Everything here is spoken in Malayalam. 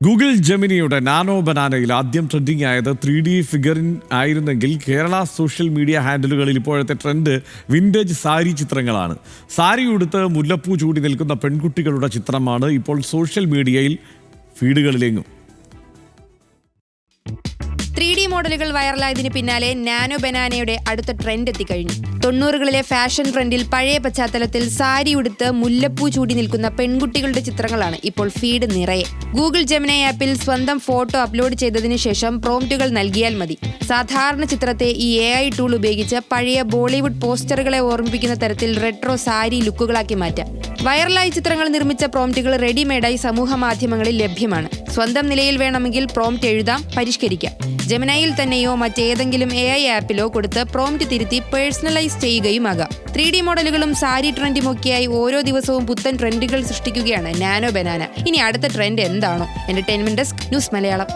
ഗൂഗിൾ ജെമിനിയുടെ നാനോ ബനാനയിൽ ആദ്യം ട്രെൻഡിംഗ് ആയത് 3D ഫിഗറിൻ ആയിരുന്നെങ്കിൽ കേരള സോഷ്യൽ മീഡിയ ഹാൻഡിലുകളിൽ ഇപ്പോഴത്തെ ട്രെൻഡ് വിൻറ്റേജ് സാരി ചിത്രങ്ങളാണ്. സാരി ഉടുത്ത് മുല്ലപ്പൂ ചൂടി നിൽക്കുന്ന പെൺകുട്ടികളുടെ ചിത്രമാണ് ഇപ്പോൾ സോഷ്യൽ മീഡിയയിൽ ഫീഡുകളിലെങ്ങും. 3D മോഡലുകൾ വൈറലായതിന് പിന്നാലെ നാനോ ബനാനയുടെ അടുത്ത ട്രെൻഡ് എത്തിക്കഴിഞ്ഞു. 90കളിലെ ഫാഷൻ ട്രെൻഡിൽ പഴയ പശ്ചാത്തലത്തിൽ സാരി ഉടുത്ത് മുല്ലപ്പൂ ചൂടി നിൽക്കുന്ന പെൺകുട്ടികളുടെ ചിത്രങ്ങളാണ് ഇപ്പോൾ ഫീഡ് നിറയെ. ഗൂഗിൾ ജെമിനി ആപ്പിൽ സ്വന്തം ഫോട്ടോ അപ്ലോഡ് ചെയ്തതിനു ശേഷം പ്രോംപ്റ്റുകൾ നൽകിയാൽ മതി. സാധാരണ ചിത്രത്തെ ഈ AI ടൂൾ ഉപയോഗിച്ച് പഴയ ബോളിവുഡ് പോസ്റ്ററുകളെ ഓർമ്മിപ്പിക്കുന്ന തരത്തിൽ റെട്രോ സാരി ലുക്കുകളാക്കി മാറ്റാം. വൈറലായി ചിത്രങ്ങൾ നിർമ്മിച്ച പ്രോംപ്റ്റുകൾ റെഡിമെയ്ഡായി സമൂഹ മാധ്യമങ്ങളിൽ ലഭ്യമാണ്. സ്വന്തം നിലയിൽ വേണമെങ്കിൽ പ്രോംപ്റ്റ് എഴുതാം, പരിഷ്കരിക്കാം. ജെമിനിയിൽ തന്നെയോ മറ്റേതെങ്കിലും AI ആപ്പിലോ കൊടുത്ത് പ്രോംപ്റ്റ് തിരുത്തി പേഴ്സണലൈസ് ചെയ്യുകയുമാകാം. 3D മോഡലുകളും സാരി ട്രെൻഡുമൊക്കെയായി ഓരോ ദിവസവും പുത്തൻ ട്രെൻഡുകൾ സൃഷ്ടിക്കുകയാണ് നാനോ ബനാന. ഇനി അടുത്ത ട്രെൻഡ് എന്താണോ? Entertainment desk, news Malayalam.